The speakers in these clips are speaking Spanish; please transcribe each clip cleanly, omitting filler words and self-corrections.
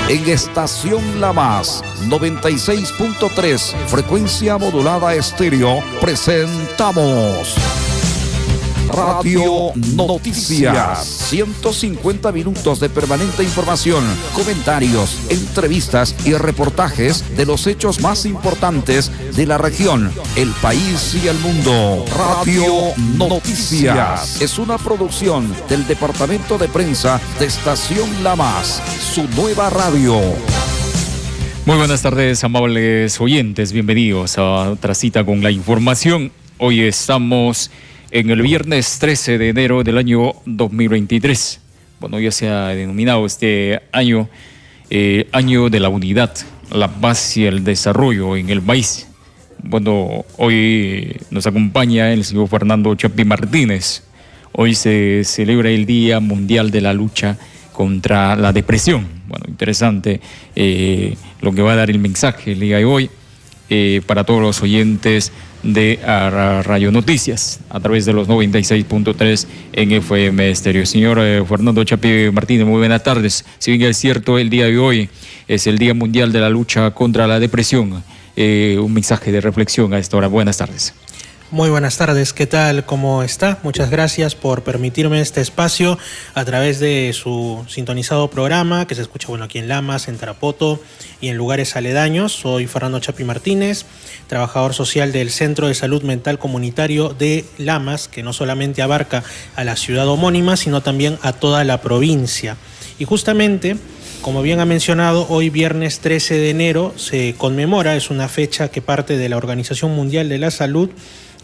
En Estación La Más, 96.3, frecuencia modulada estéreo, presentamos Radio Noticias. 150 minutos de permanente información, comentarios, entrevistas y reportajes de los hechos más importantes de la región, el país y el mundo. Radio Noticias es una producción del Departamento de Prensa de Estación La Más, su nueva radio. Muy buenas tardes, amables oyentes. Bienvenidos a otra cita con la información. Hoy estamos en el viernes 13 de enero del año 2023. Bueno, ya se ha denominado este año Año de la Unidad, la Paz y el Desarrollo en el país. Bueno, hoy nos acompaña el señor Fernando Chapí Martínez. Hoy se celebra el Día Mundial de la Lucha contra la Depresión. Bueno, interesante lo que va a dar el mensaje el día de hoy para todos los oyentes de Radio Noticias a través de los 96.3 en FM Estéreo. Señor Fernando Chapí Martínez, muy buenas tardes. Si bien es cierto, el día de hoy es el Día Mundial de la Lucha contra la Depresión, un mensaje de reflexión a esta hora. Buenas tardes. Muy buenas tardes, ¿qué tal? ¿Cómo está? Muchas gracias por permitirme este espacio a través de su sintonizado programa que se escucha aquí en Lamas, en Tarapoto y en lugares aledaños. Soy Fernando Chapí Martínez, trabajador social del Centro de Salud Mental Comunitario de Lamas, que no solamente abarca a la ciudad homónima, sino también a toda la provincia. Y justamente, como bien ha mencionado, hoy viernes 13 de enero se conmemora, es una fecha que parte de la Organización Mundial de la Salud,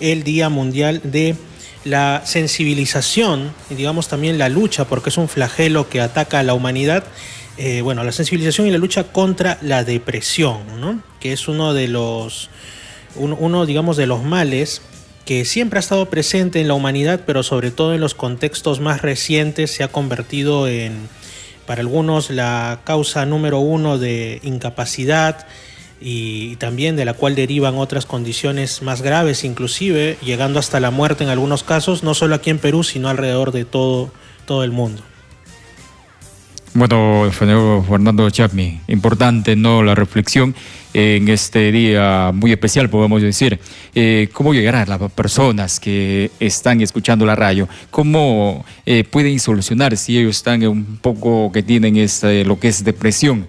el Día Mundial de la sensibilización y digamos también la lucha, porque es un flagelo que ataca a la humanidad, la sensibilización y la lucha contra la depresión, ¿no? Que es uno de los males que siempre ha estado presente en la humanidad, pero sobre todo en los contextos más recientes se ha convertido en, para algunos, la causa número uno de incapacidad, y también de la cual derivan otras condiciones más graves, inclusive llegando hasta la muerte en algunos casos, no solo aquí en Perú, sino alrededor de todo el mundo. Bueno, Fernando Chapí, importante, ¿no?, la reflexión en este día muy especial, podemos decir. ¿Cómo llegar a las personas que están escuchando la radio? ¿Cómo pueden solucionar si ellos están un poco que tienen lo que es depresión?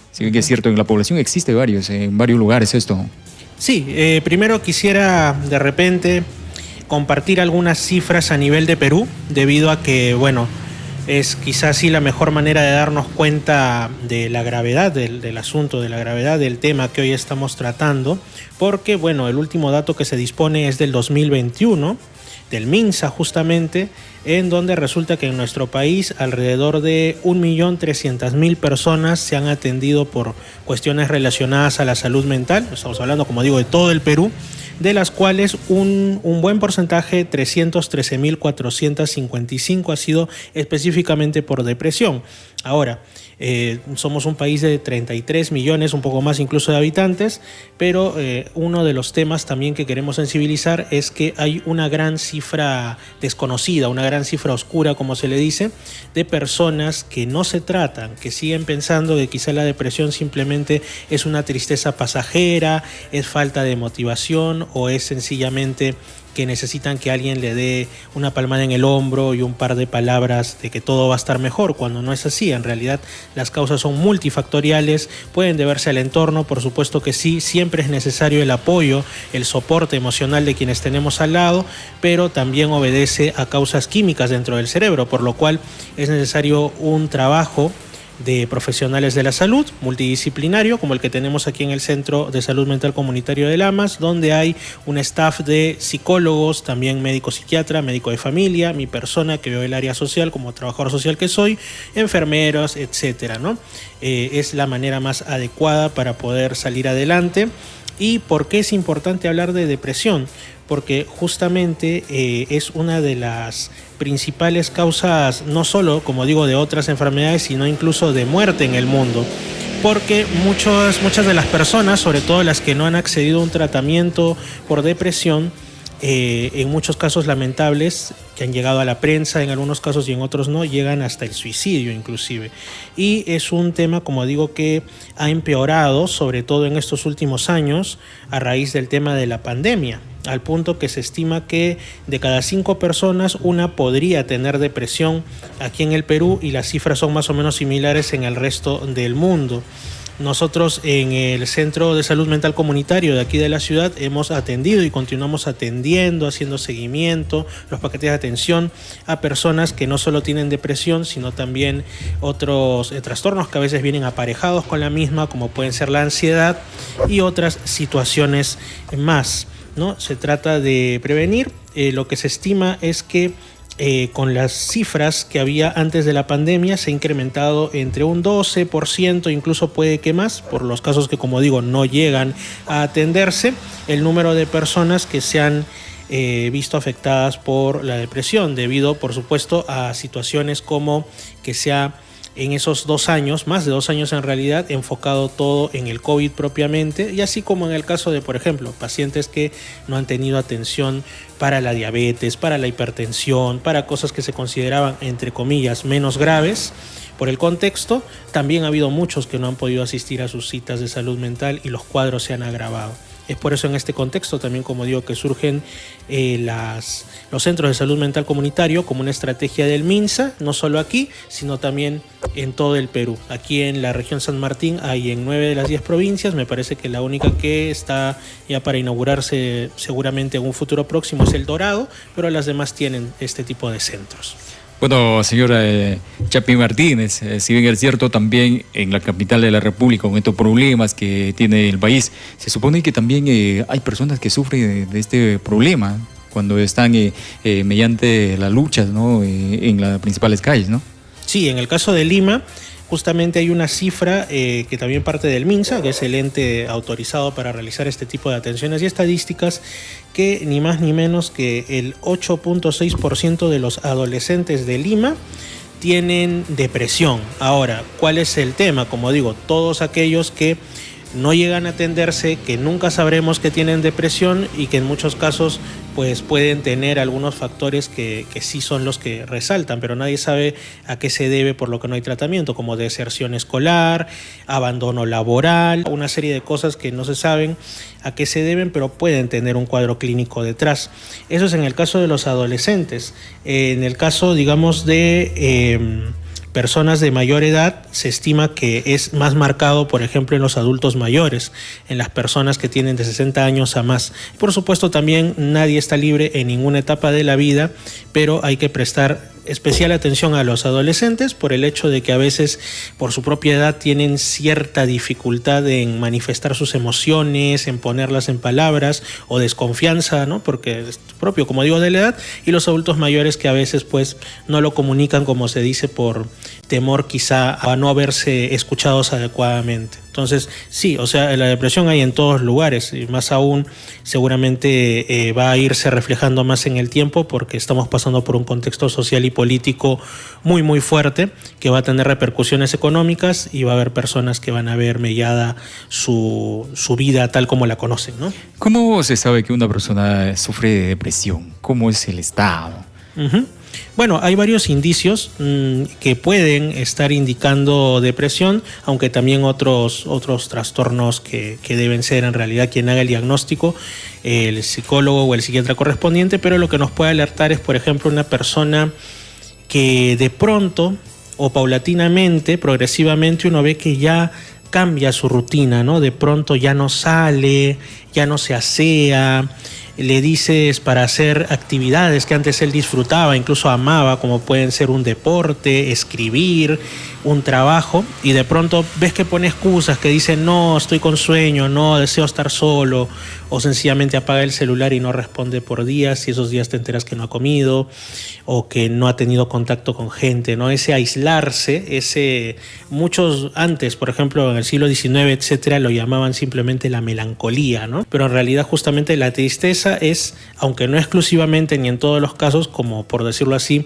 Sí, que es cierto, en la población existe en varios lugares esto. Sí, primero quisiera de repente compartir algunas cifras a nivel de Perú, debido a que, es quizás sí la mejor manera de darnos cuenta de la gravedad del asunto, de la gravedad del tema que hoy estamos tratando, porque, el último dato que se dispone es del 2021, del MINSA justamente, en donde resulta que en nuestro país alrededor de 1.300.000 personas se han atendido por cuestiones relacionadas a la salud mental. Estamos hablando, como digo, de todo el Perú, de las cuales un buen porcentaje, 313.455, ha sido específicamente por depresión. Ahora, somos un país de 33 millones, un poco más incluso de habitantes, pero uno de los temas también que queremos sensibilizar es que hay una gran cifra desconocida, una gran cifra oscura, como se le dice, de personas que no se tratan, que siguen pensando que quizá la depresión simplemente es una tristeza pasajera, es falta de motivación o es sencillamente que necesitan que alguien le dé una palmada en el hombro y un par de palabras de que todo va a estar mejor, cuando no es así. En realidad las causas son multifactoriales, pueden deberse al entorno, por supuesto que sí, siempre es necesario el apoyo, el soporte emocional de quienes tenemos al lado, pero también obedece a causas químicas dentro del cerebro, por lo cual es necesario un trabajo de profesionales de la salud multidisciplinario, como el que tenemos aquí en el Centro de Salud Mental Comunitario de Lamas, donde hay un staff de psicólogos, también médico psiquiatra, médico de familia, mi persona que veo el área social como trabajador social que soy, enfermeros, etcétera, ¿no? Es la manera más adecuada para poder salir adelante. ¿Y por qué es importante hablar de depresión? Porque justamente es una de las principales causas, no solo, como digo, de otras enfermedades, sino incluso de muerte en el mundo. Porque muchas de las personas, sobre todo las que no han accedido a un tratamiento por depresión, en muchos casos lamentables que han llegado a la prensa, en algunos casos y en otros no, llegan hasta el suicidio inclusive. Y es un tema, como digo, que ha empeorado, sobre todo en estos últimos años, a raíz del tema de la pandemia, al punto que se estima que de cada 5 personas, una podría tener depresión aquí en el Perú, y las cifras son más o menos similares en el resto del mundo. Nosotros en el Centro de Salud Mental Comunitario de aquí de la ciudad hemos atendido y continuamos atendiendo, haciendo seguimiento, los paquetes de atención a personas que no solo tienen depresión, sino también otros trastornos que a veces vienen aparejados con la misma, como pueden ser la ansiedad y otras situaciones más, ¿no? Se trata de prevenir. Lo que se estima es que con las cifras que había antes de la pandemia se ha incrementado entre un 12%, incluso puede que más, por los casos que, como digo, no llegan a atenderse, el número de personas que se han visto afectadas por la depresión, debido, por supuesto, a situaciones como que se ha en esos 2 años, más de 2 años en realidad, enfocado todo en el COVID propiamente, y así como en el caso de, por ejemplo, pacientes que no han tenido atención para la diabetes, para la hipertensión, para cosas que se consideraban, entre comillas, menos graves. Por el contexto, también ha habido muchos que no han podido asistir a sus citas de salud mental y los cuadros se han agravado. Es por eso en este contexto también, como digo, que surgen los centros de salud mental comunitario como una estrategia del MINSA, no solo aquí, sino también en todo el Perú. Aquí en la región San Martín hay en 9 de las 10 provincias, me parece que la única que está ya para inaugurarse seguramente en un futuro próximo es El Dorado, pero las demás tienen este tipo de centros. Bueno, señora Chapi Martínez, si bien es cierto, también en la capital de la República, con estos problemas que tiene el país, se supone que también hay personas que sufren de este problema cuando están mediante las luchas, ¿no? En las principales calles, ¿no? Sí, en el caso de Lima, justamente hay una cifra que también parte del MINSA, que es el ente autorizado para realizar este tipo de atenciones y estadísticas, que ni más ni menos que el 8.6% de los adolescentes de Lima tienen depresión. Ahora, ¿cuál es el tema? Como digo, todos aquellos que no llegan a atenderse, que nunca sabremos que tienen depresión y que en muchos casos pues pueden tener algunos factores que sí son los que resaltan, pero nadie sabe a qué se debe, por lo que no hay tratamiento, como deserción escolar, abandono laboral, una serie de cosas que no se saben a qué se deben, pero pueden tener un cuadro clínico detrás. Eso es en el caso de los adolescentes. En el caso, digamos, de personas de mayor edad, se estima que es más marcado, por ejemplo, en los adultos mayores, en las personas que tienen de 60 años a más. Por supuesto, también nadie está libre en ninguna etapa de la vida, pero hay que prestar especial atención a los adolescentes por el hecho de que a veces por su propia edad tienen cierta dificultad en manifestar sus emociones, en ponerlas en palabras, o desconfianza, ¿no? Porque es propio, como digo, de la edad, y los adultos mayores que a veces pues no lo comunican, como se dice, por temor quizá a no haberse escuchados adecuadamente. Entonces, sí, o sea, la depresión hay en todos lugares, y más aún seguramente va a irse reflejando más en el tiempo, porque estamos pasando por un contexto social y político muy, muy fuerte, que va a tener repercusiones económicas y va a haber personas que van a ver mellada su vida tal como la conocen, ¿no? ¿Cómo se sabe que una persona sufre de depresión? ¿Cómo es el estado? Bueno, hay varios indicios que pueden estar indicando depresión, aunque también otros trastornos que deben ser en realidad quien haga el diagnóstico, el psicólogo o el psiquiatra correspondiente, pero lo que nos puede alertar es, por ejemplo, una persona que de pronto o paulatinamente, progresivamente, uno ve que ya cambia su rutina, ¿no? De pronto ya no sale, ya no se asea, le dices para hacer actividades que antes él disfrutaba, incluso amaba, como pueden ser un deporte, escribir, un trabajo, y de pronto ves que pone excusas, que dice no, estoy con sueño, no, deseo estar solo, o sencillamente apaga el celular y no responde por días, y esos días te enteras que no ha comido o que no ha tenido contacto con gente, ¿no? Ese aislarse, muchos antes, por ejemplo, en el siglo XIX, etcétera, lo llamaban simplemente la melancolía, ¿no? Pero en realidad justamente la tristeza es, aunque no exclusivamente ni en todos los casos, como por decirlo así,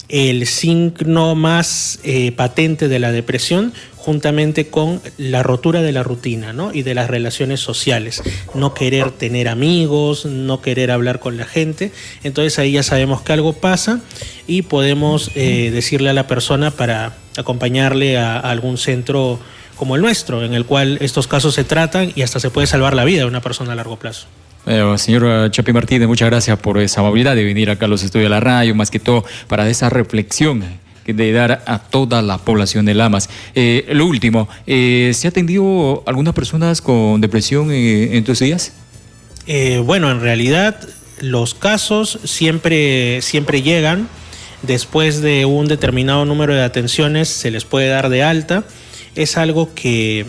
el signo más patente de la depresión, juntamente con la rotura de la rutina, ¿no? Y de las relaciones sociales. No querer tener amigos, no querer hablar con la gente. Entonces ahí ya sabemos que algo pasa y podemos decirle a la persona para acompañarle a algún centro como el nuestro, en el cual estos casos se tratan y hasta se puede salvar la vida de una persona a largo plazo. Señor Chapi Martínez, muchas gracias por esa amabilidad de venir acá a los estudios de la radio, más que todo para esa reflexión de dar a toda la población de Lamas. Lo último, ¿se ha atendido algunas personas con depresión en estos días? Bueno, en realidad los casos siempre llegan. Después de un determinado número de atenciones se les puede dar de alta. Es algo que,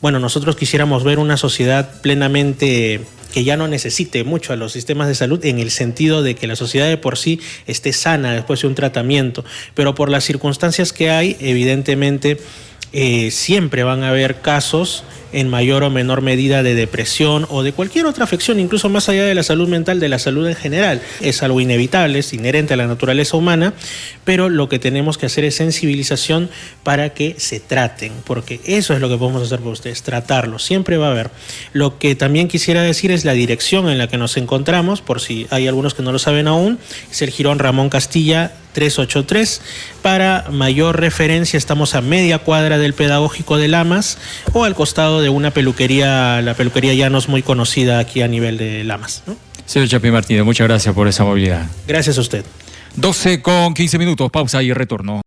bueno, nosotros quisiéramos ver una sociedad plenamente que ya no necesite mucho a los sistemas de salud, en el sentido de que la sociedad de por sí esté sana después de un tratamiento, pero por las circunstancias que hay, evidentemente siempre van a haber casos en mayor o menor medida de depresión o de cualquier otra afección, incluso más allá de la salud mental, de la salud en general. Es algo inevitable, es inherente a la naturaleza humana, pero lo que tenemos que hacer es sensibilización para que se traten, porque eso es lo que podemos hacer por ustedes, tratarlo, siempre va a haber. Lo que también quisiera decir es la dirección en la que nos encontramos, por si hay algunos que no lo saben aún, es el Jirón Ramón Castilla 383. Para mayor referencia, estamos a media cuadra del Pedagógico de Lamas o al costado de una peluquería, la peluquería Llanos, muy conocida aquí a nivel de Lamas, ¿no? Señor Chapi Martínez, muchas gracias por esa movilidad. Gracias a usted. 12:15, pausa y retorno.